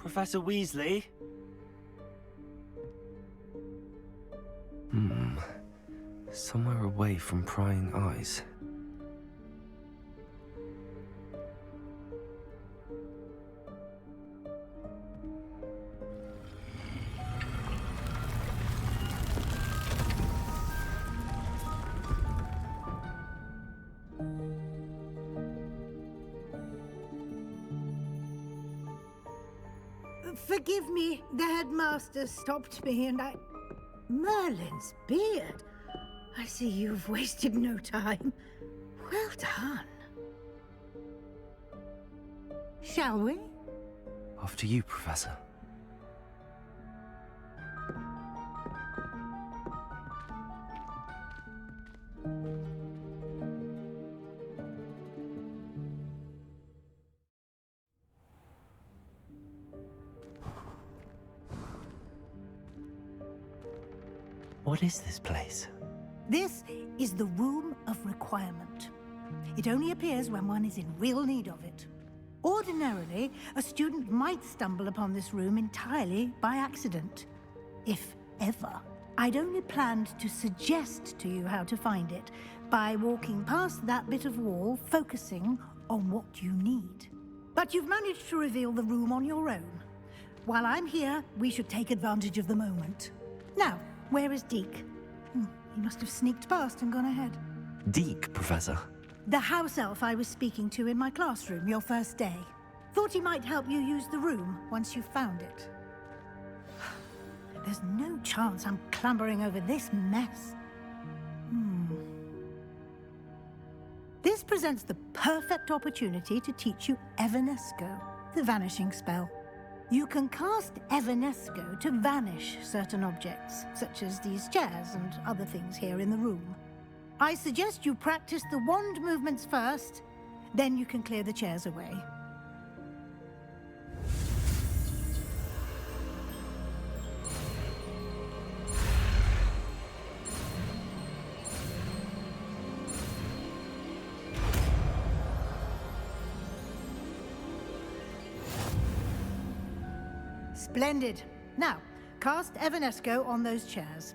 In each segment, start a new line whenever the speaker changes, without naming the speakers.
Professor Weasley?
Somewhere away from prying eyes.
Forgive me, the headmaster stopped me and Merlin's beard. I see you've wasted no time. Well done. Shall we?
After you, Professor. What is this place?
This is the Room of Requirement. It only appears when one is in real need of it. Ordinarily, a student might stumble upon this room entirely by accident, if ever. I'd only planned to suggest to you how to find it by walking past that bit of wall, focusing on what you need. But you've managed to reveal the room on your own. While I'm here, we should take advantage of the moment. Now, where is Deke? He must have sneaked past and gone ahead.
Deke, Professor.
The house elf I was speaking to in my classroom your first day. Thought he might help you use the room once you found it. There's no chance I'm clambering over this mess. This presents the perfect opportunity to teach you Evanesco, the vanishing spell. You can cast Evanesco to vanish certain objects, such as these chairs and other things here in the room. I suggest you practice the wand movements first, then you can clear the chairs away. Splendid. Now, cast Evanesco on those chairs.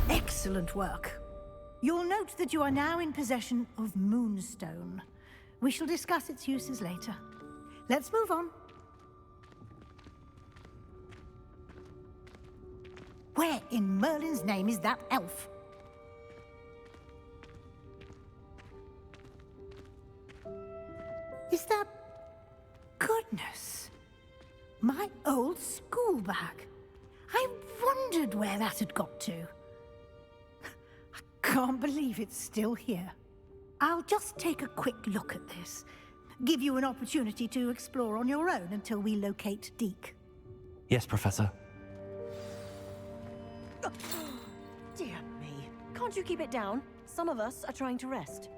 Excellent work. You'll note that you are now in possession of Moonstone. We shall discuss its uses later. Let's move on. Where in Merlin's name is that elf? Is that... Goodness! My old school bag. I wondered where that had got to. I can't believe it's still here. I'll just take a quick look at this. Give you an opportunity to explore on your own until we locate Deke.
Yes, Professor.
Dear me. Can't you keep it down? Some of us are trying to rest.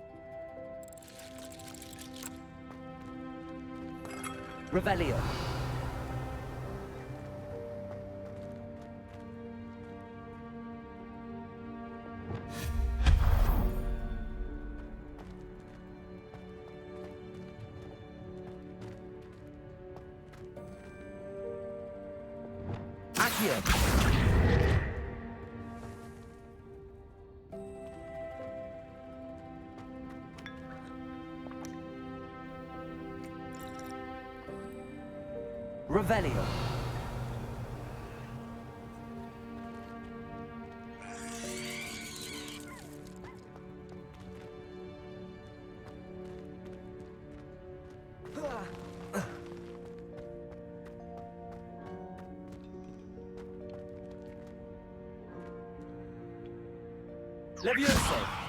Revelio. Accio. Revelio. Levioso.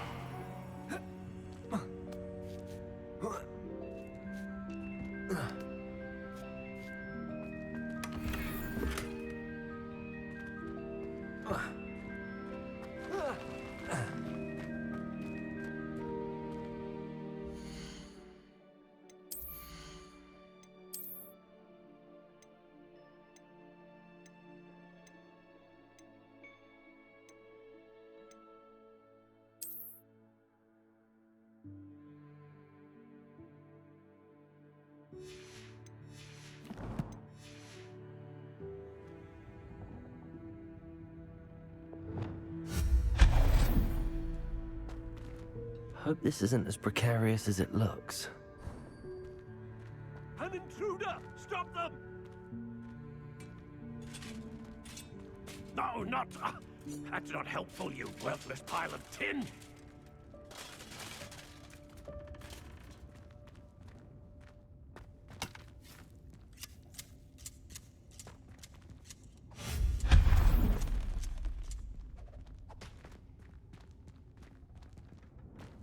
Hope this isn't as precarious as it looks.
An intruder! Stop them! No, not... that's not helpful, you worthless pile of tin!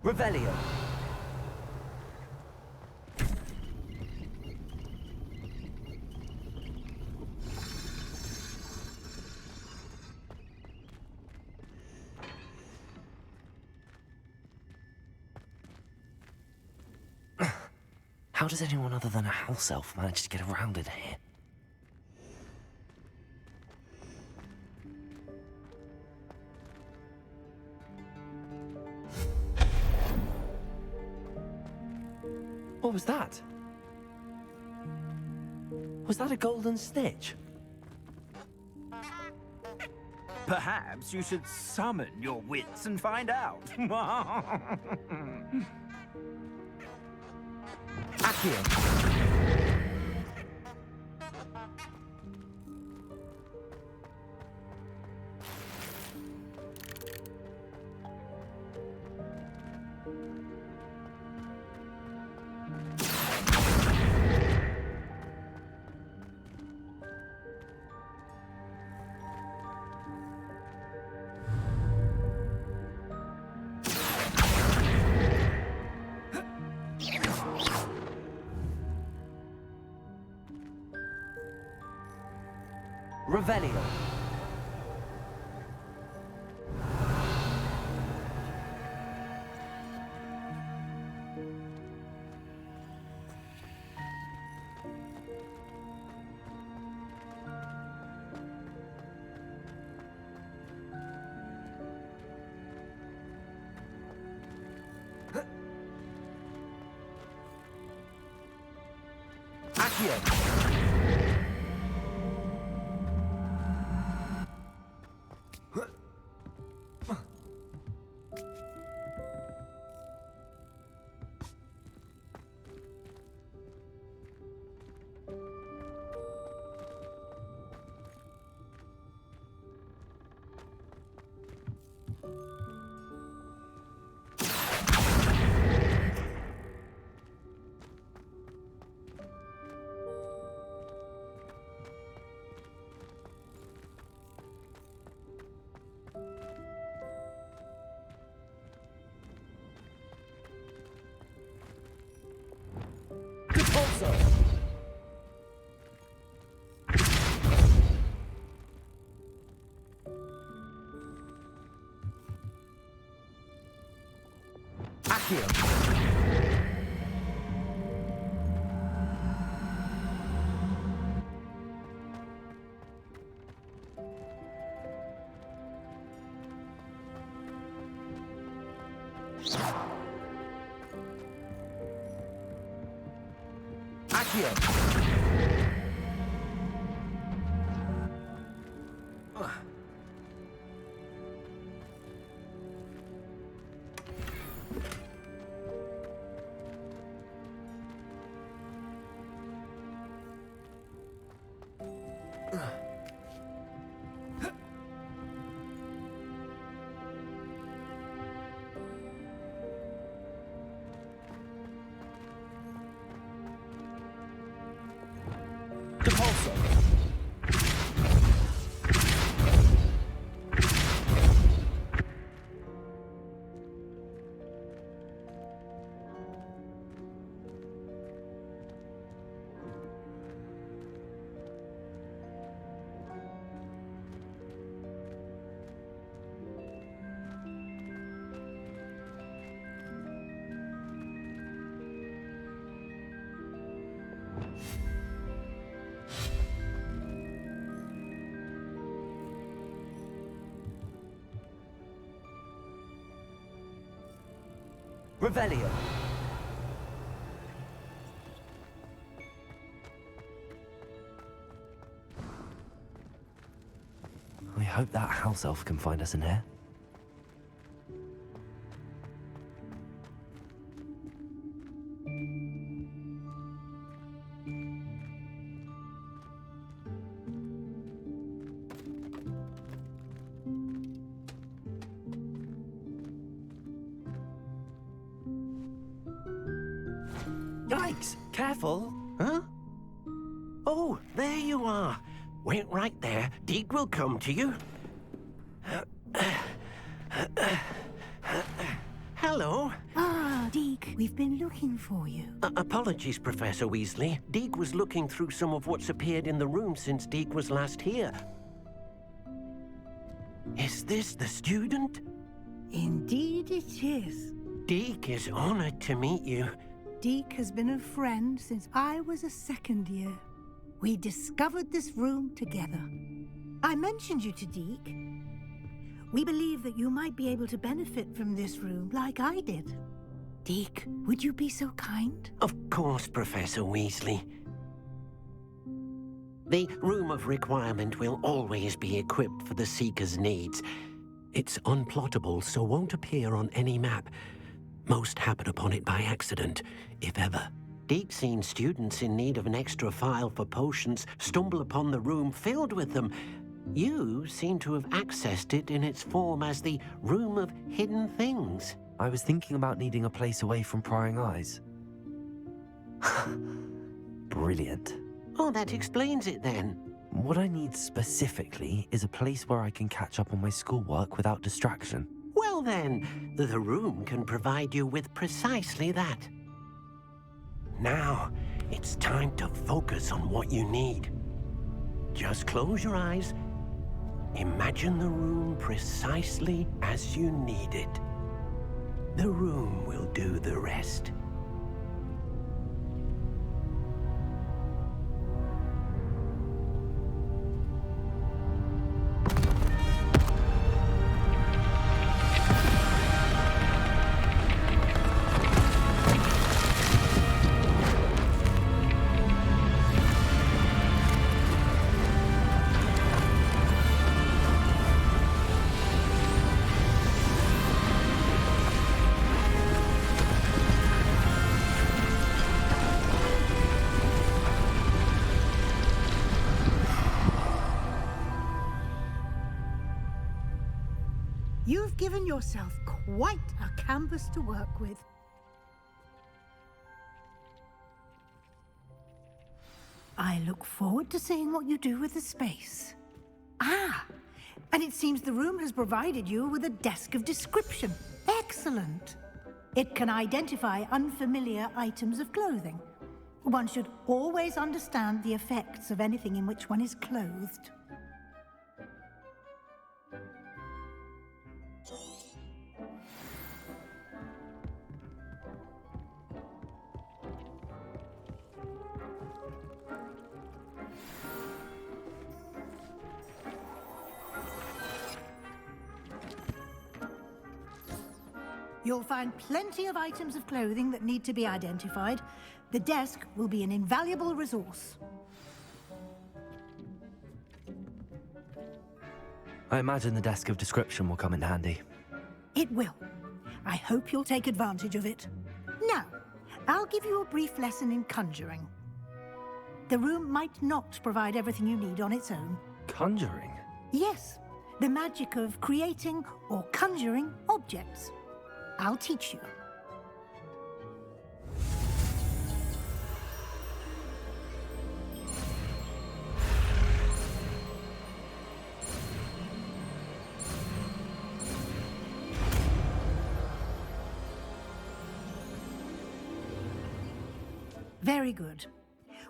Revelio.
How does anyone other than a house elf manage to get around in here? What was that? Was that a golden snitch?
Perhaps you should summon your wits and find out.
Accio. Revelio. Accio. Repulso. Accio. Accio. Repulso. Revelio.
I hope that house elf can find us in here. Yikes! Careful!
Huh? Oh, there you are. Wait right there. Deke will come to you. Hello.
Ah, Deke, we've been looking for you.
Apologies, Professor Weasley. Deke was looking through some of what's appeared in the room since Deke was last here. Is this the student?
Indeed it is.
Deke is honored to meet you.
Deke has been a friend since I was a second year. We discovered this room together. I mentioned you to Deke. We believe that you might be able to benefit from this room like I did. Deke, would you be so kind?
Of course, Professor Weasley. The Room of Requirement will always be equipped for the Seeker's needs. It's unplottable, so won't appear on any map. Most happen upon it by accident, if ever. Deke's seen students in need of an extra file for potions stumble upon the room filled with them. You seem to have accessed it in its form as the Room of Hidden Things.
I was thinking about needing a place away from prying eyes. Brilliant.
Oh, that explains it then.
What I need specifically is a place where I can catch up on my schoolwork without distraction.
Well then, the room can provide you with precisely that. Now, it's time to focus on what you need. Just close your eyes. Imagine the room precisely as you need it. The room will do the rest.
You've given yourself quite a canvas to work with. I look forward to seeing what you do with the space. Ah, and it seems the room has provided you with a desk of description. Excellent. It can identify unfamiliar items of clothing. One should always understand the effects of anything in which one is clothed. You'll find plenty of items of clothing that need to be identified. The desk will be an invaluable resource.
I imagine the desk of description will come in handy.
It will. I hope you'll take advantage of it. Now, I'll give you a brief lesson in conjuring. The room might not provide everything you need on its own.
Conjuring?
Yes, the magic of creating or conjuring objects. I'll teach you. Very good.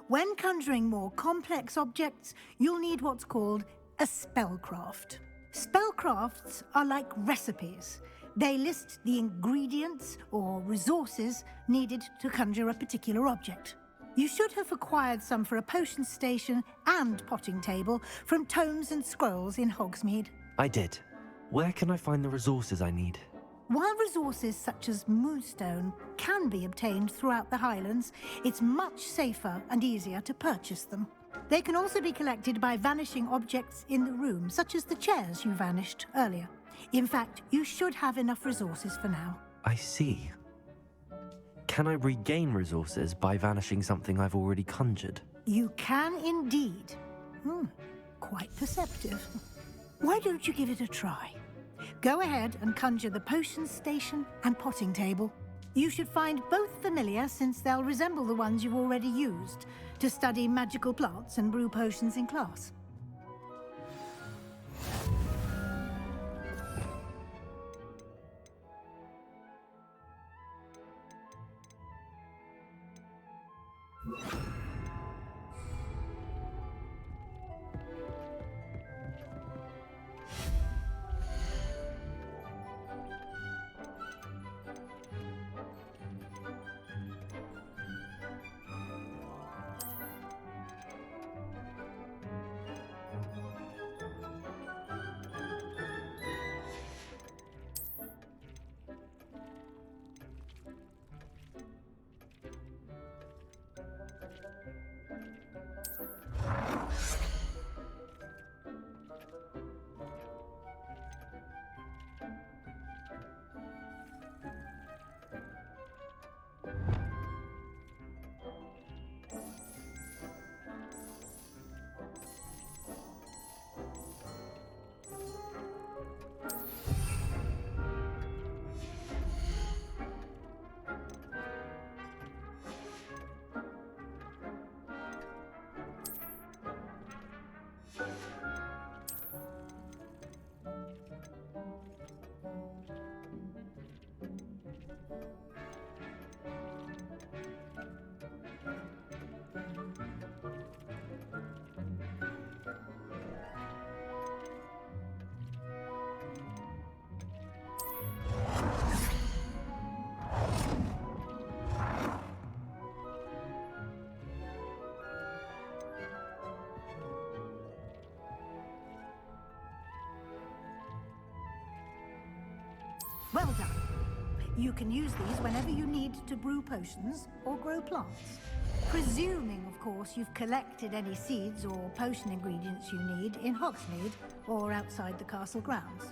When conjuring more complex objects, you'll need what's called a spellcraft. Spellcrafts are like recipes. They list the ingredients or resources needed to conjure a particular object. You should have acquired some for a potion station and potting table from tomes and scrolls in Hogsmeade.
I did. Where can I find the resources I need?
While resources such as moonstone can be obtained throughout the Highlands, it's much safer and easier to purchase them. They can also be collected by vanishing objects in the room, such as the chairs you vanished earlier. In fact, you should have enough resources for now.
I see. Can I regain resources by vanishing something I've already conjured?
You can indeed. Quite perceptive. Why don't you give it a try? Go ahead and conjure the potion station and potting table. You should find both familiar, since they'll resemble the ones you've already used to study magical plants and brew potions in class. Well done. You can use these whenever you need to brew potions or grow plants. Presuming, of course, you've collected any seeds or potion ingredients you need in Hogsmeade or outside the castle grounds.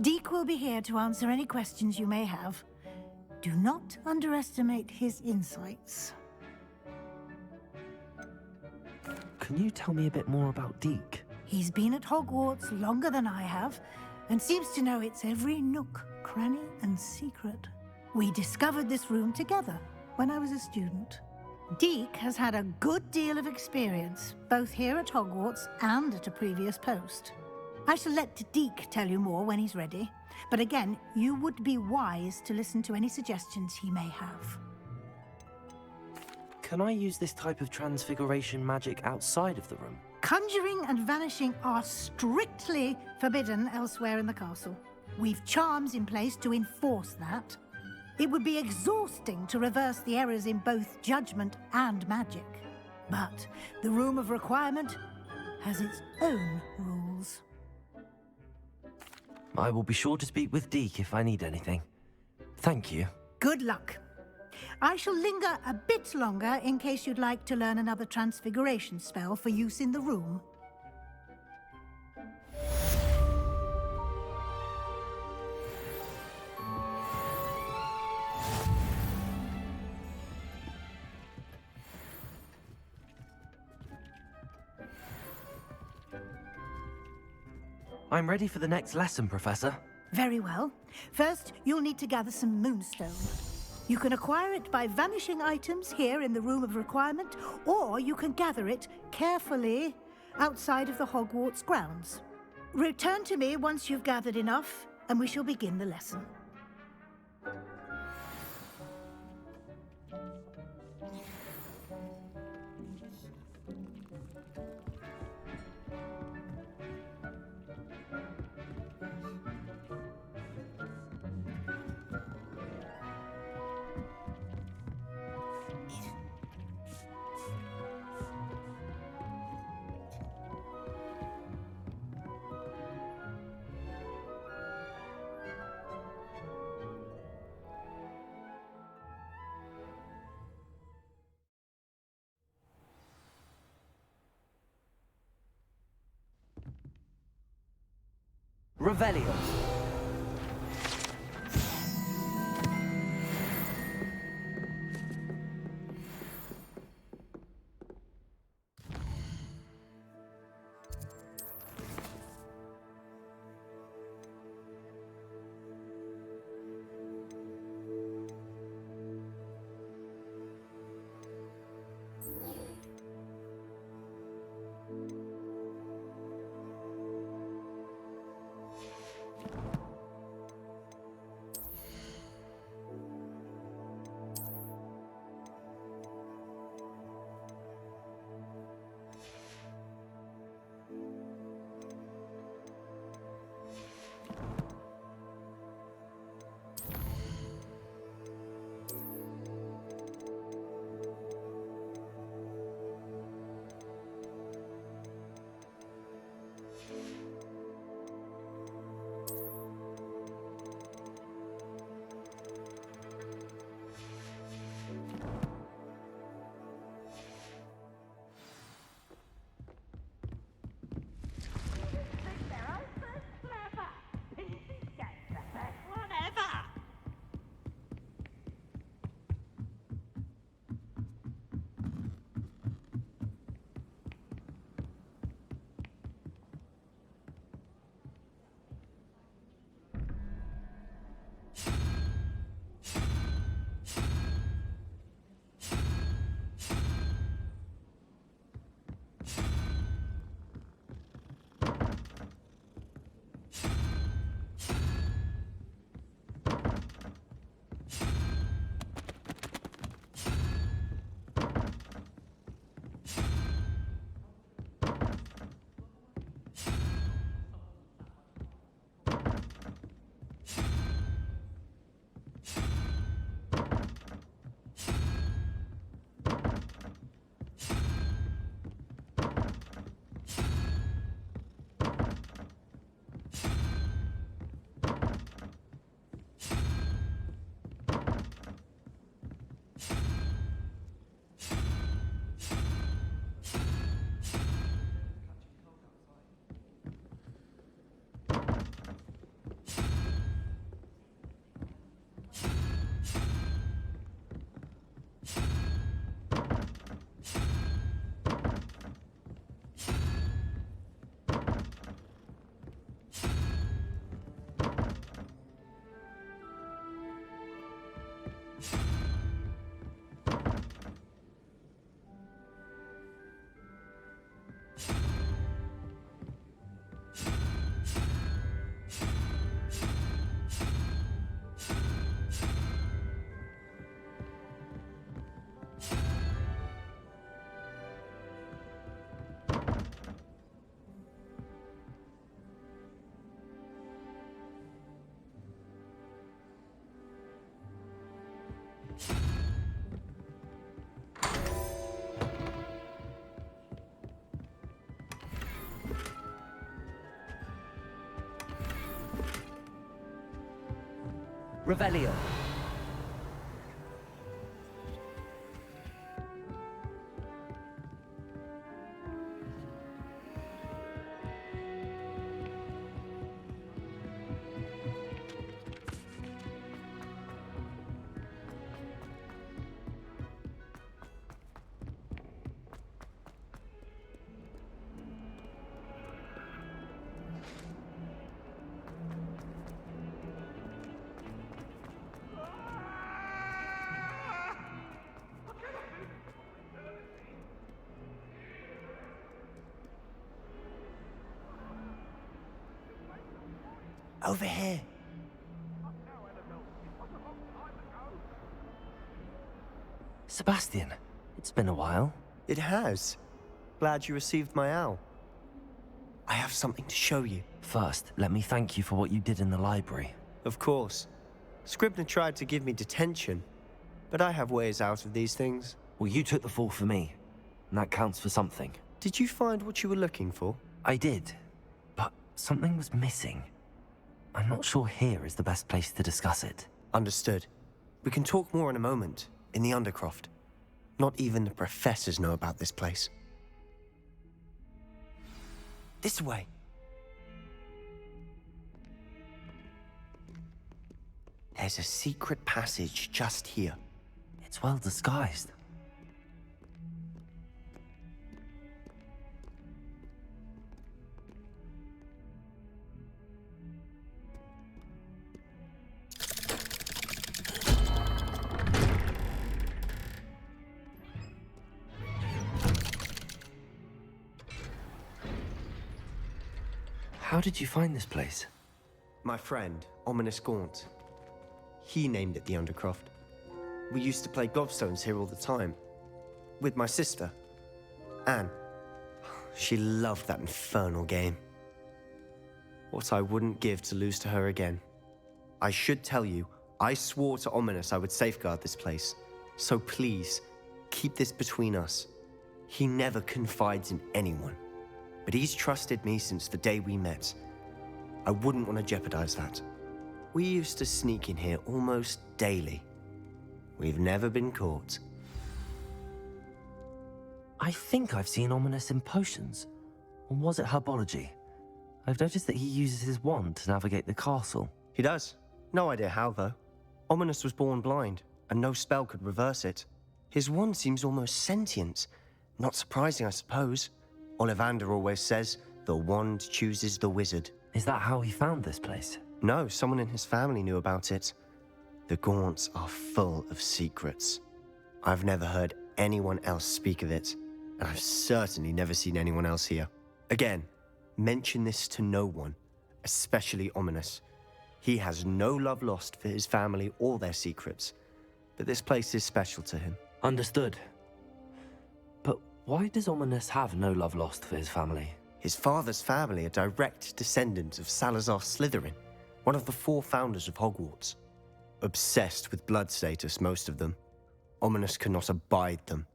Deke will be here to answer any questions you may have. Do not underestimate his insights.
Can you tell me a bit more about Deke?
He's been at Hogwarts longer than I have, and seems to know its every nook, cranny and secret. We discovered this room together when I was a student. Deke has had a good deal of experience, both here at Hogwarts and at a previous post. I shall let Deke tell you more when he's ready, but again, you would be wise to listen to any suggestions he may have.
Can I use this type of transfiguration magic outside of the room?
Conjuring and vanishing are strictly forbidden elsewhere in the castle. We've charms in place to enforce that. It would be exhausting to reverse the errors in both judgment and magic. But the Room of Requirement has its own rules.
I will be sure to speak with Deke if I need anything. Thank you.
Good luck. I shall linger a bit longer in case you'd like to learn another transfiguration spell for use in the room.
I'm ready for the next lesson, Professor.
Very well. First, you'll need to gather some moonstone. You can acquire it by vanishing items here in the Room of Requirement, or you can gather it carefully outside of the Hogwarts grounds. Return to me once you've gathered enough, and we shall begin the lesson.
Revelio. Revelio. Over here.
Sebastian, it's been a while.
It has. Glad you received my owl. I have something to show you.
First, let me thank you for what you did in the library.
Of course. Scribner tried to give me detention, but I have ways out of these things.
Well, you took the fall for me, and that counts for something.
Did you find what you were looking for?
I did, but something was missing. I'm not sure here is the best place to discuss it.
Understood. We can talk more in a moment, in the Undercroft. Not even the professors know about this place. This way. There's a secret passage just here.
It's well disguised. How did you find this place?
My friend, Ominous Gaunt. He named it the Undercroft. We used to play gobstones here all the time. With my sister, Anne. She loved that infernal game. What I wouldn't give to lose to her again. I should tell you, I swore to Ominous I would safeguard this place. So please, keep this between us. He never confides in anyone. But he's trusted me since the day we met. I wouldn't want to jeopardize that. We used to sneak in here almost daily. We've never been caught.
I think I've seen Ominous in potions. Or was it herbology? I've noticed that he uses his wand to navigate the castle.
He does. No idea how, though. Ominous was born blind, and no spell could reverse it. His wand seems almost sentient. Not surprising, I suppose. Ollivander always says, the wand chooses the wizard.
Is that how he found this place?
No, someone in his family knew about it. The Gaunts are full of secrets. I've never heard anyone else speak of it, and I've certainly never seen anyone else here. Again, mention this to no one, especially Ominous. He has no love lost for his family or their secrets, but this place is special to him.
Understood. But why does Ominous have no love lost for his family?
His father's family are direct descendants of Salazar Slytherin, one of the 4 founders of Hogwarts. Obsessed with blood status, most of them. Ominous cannot abide them,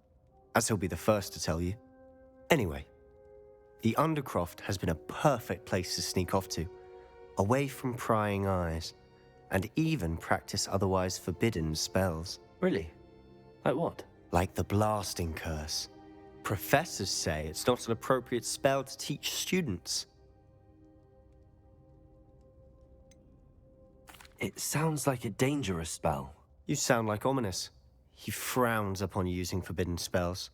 as he'll be the first to tell you. Anyway, the Undercroft has been a perfect place to sneak off to, away from prying eyes, and even practice otherwise forbidden spells.
Really? Like what?
Like the blasting curse. Professors say it's not an appropriate spell to teach students.
It sounds like a dangerous spell.
You sound like Ominous. He frowns upon using forbidden spells.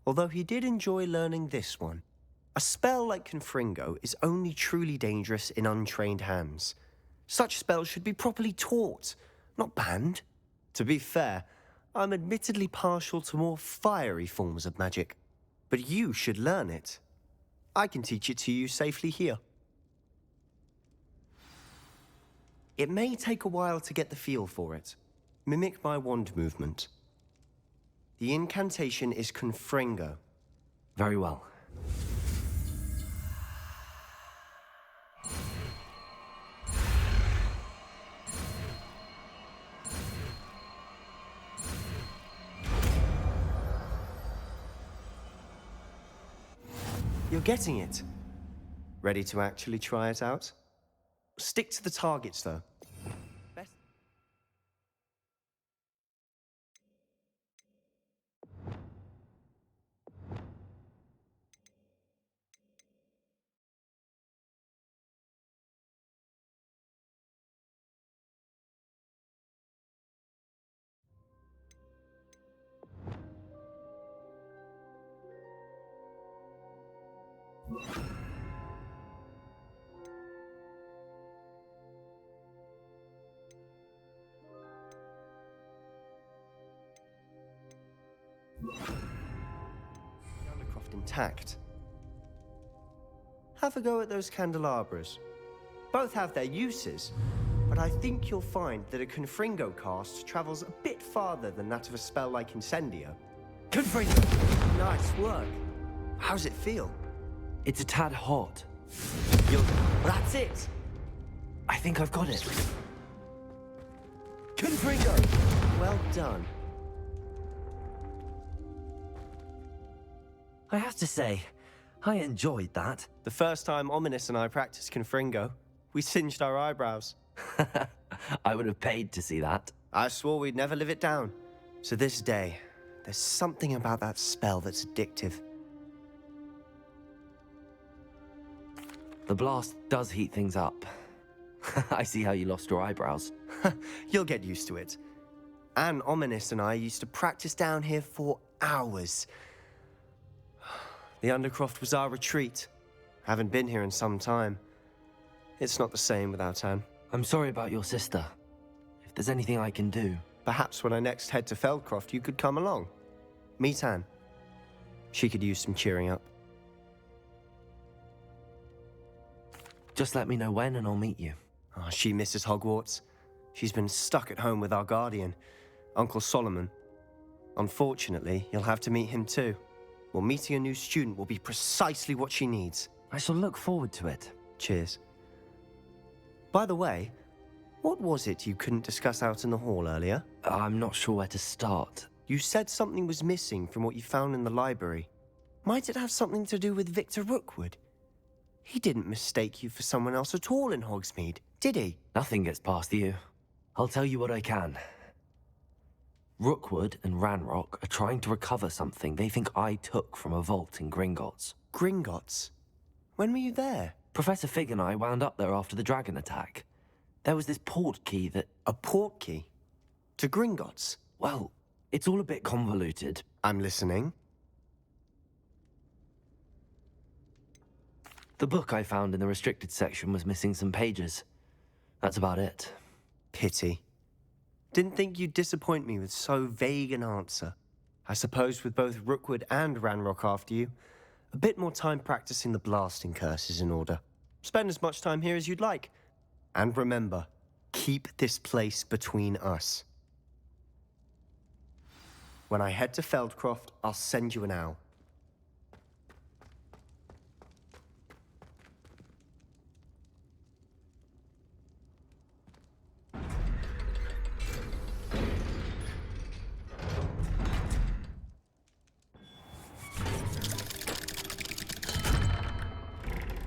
Although he did enjoy learning this one. A spell like Confringo is only truly dangerous in untrained hands. Such spells should be properly taught, not banned. To be fair, I'm admittedly partial to more fiery forms of magic. But you should learn it. I can teach it to you safely here. It may take a while to get the feel for it. Mimic my wand movement. The incantation is Confringo.
Very well.
You're getting it. Ready to actually try it out? Stick to the targets, though. Best. Undercroft intact. Have a go at those candelabras. Both have their uses, but I think you'll find that a Confringo cast travels a bit farther than that of a spell like Incendio.
Confringo!
Nice work. How's it feel?
It's a tad hot.
That's it!
I think I've got it.
Confringo!
Well done.
I have to say, I enjoyed that.
The first time Ominous and I practiced Confringo, we singed our eyebrows.
I would have paid to see that.
I swore we'd never live it down. To this day, there's something about that spell that's addictive.
The blast does heat things up. I see how you lost your eyebrows.
You'll get used to it. Anne, Ominous and I used to practice down here for hours. The Undercroft was our retreat. Haven't been here in some time. It's not the same without Anne.
I'm sorry about your sister. If there's anything I can do...
Perhaps when I next head to Feldcroft, you could come along. Meet Anne. She could use some cheering up.
Just let me know when and I'll meet you.
Oh, she misses Hogwarts. She's been stuck at home with our guardian, Uncle Solomon. Unfortunately, you'll have to meet him too. Well, meeting a new student will be precisely what she needs.
I shall look forward to it.
Cheers. By the way, what was it you couldn't discuss out in the hall earlier?
I'm not sure where to start.
You said something was missing from what you found in the library. Might it have something to do with Victor Rookwood? He didn't mistake you for someone else at all in Hogsmeade, did he?
Nothing gets past you. I'll tell you what I can. Rookwood and Ranrock are trying to recover something they think I took from a vault in Gringotts.
Gringotts? When were you there?
Professor Fig and I wound up there after the dragon attack. There was this port key that...
A port key? To Gringotts?
Well, it's all a bit convoluted.
I'm listening.
The book I found in the restricted section was missing some pages. That's about it.
Pity. Didn't think you'd disappoint me with so vague an answer. I suppose with both Rookwood and Ranrock after you, a bit more time practicing the blasting curse is in order. Spend as much time here as you'd like. And remember, keep this place between us. When I head to Feldcroft, I'll send you an owl.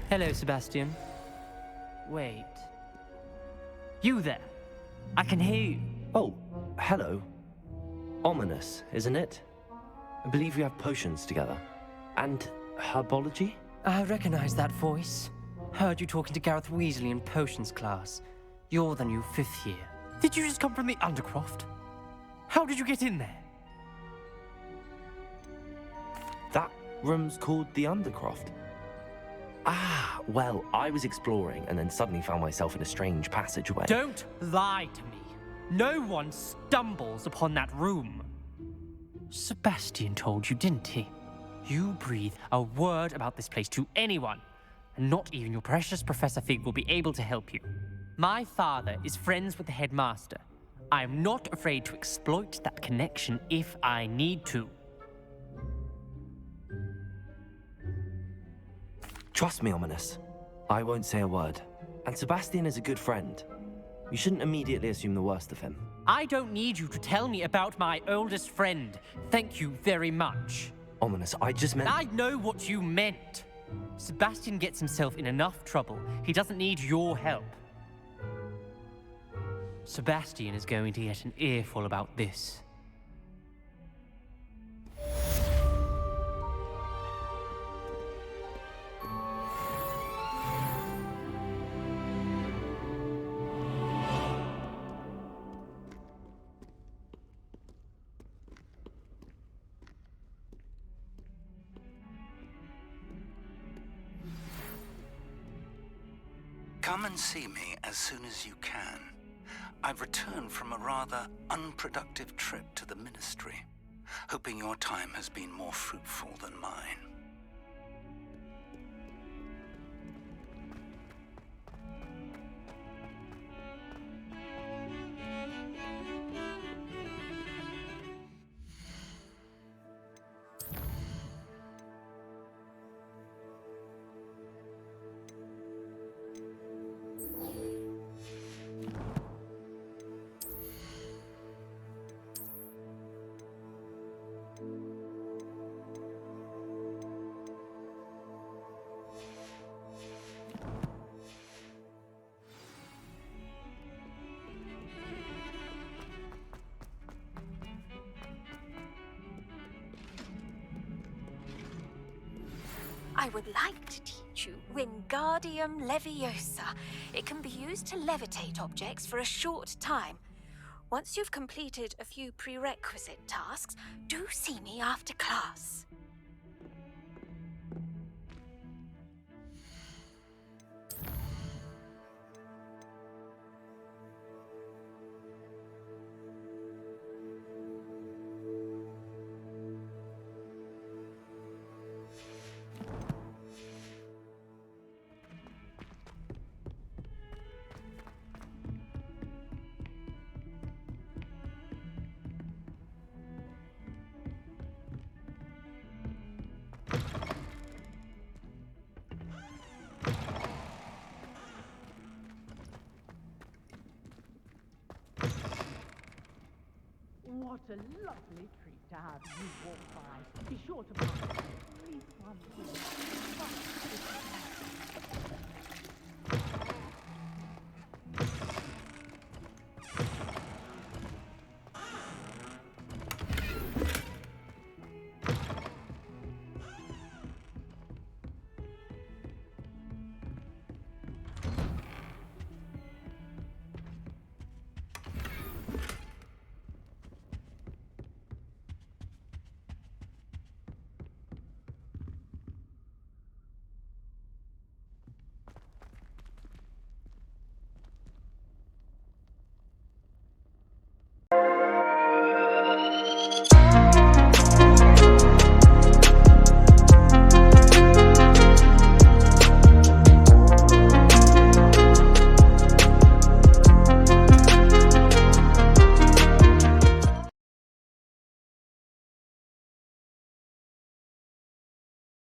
Hello, Sebastian. Wait. You there? I can hear you.
Oh, hello. Ominous, isn't it? I believe we have potions together. And herbology?
I recognize that voice. Heard you talking to Gareth Weasley in potions class. You're the new 5th year. Did you just come from the Undercroft? How did you get in there?
That room's called the Undercroft. Ah, well, I was exploring and then suddenly found myself in a strange passageway.
Don't lie to me. No one stumbles upon that room. Sebastian told you, didn't he? You breathe a word about this place to anyone, and not even your precious Professor Fig will be able to help you. My father is friends with the headmaster. I am not afraid to exploit that connection if I need to.
Trust me, Ominous. I won't say a word. And Sebastian is a good friend. You shouldn't immediately assume the worst of him.
I don't need you to tell me about my oldest friend. Thank you very much.
Ominous, I just meant...
I know what you meant. Sebastian gets himself in enough trouble. He doesn't need your help. Sebastian is going to get an earful about this.
Come and see me as soon as you can. I've returned from a rather unproductive trip to the Ministry, hoping your time has been more fruitful than mine.
I would like to teach you Wingardium Leviosa. It can be used to levitate objects for a short time. Once you've completed a few prerequisite tasks, do see me after class.
What a lovely treat to have you walk by. Be sure to mark every one.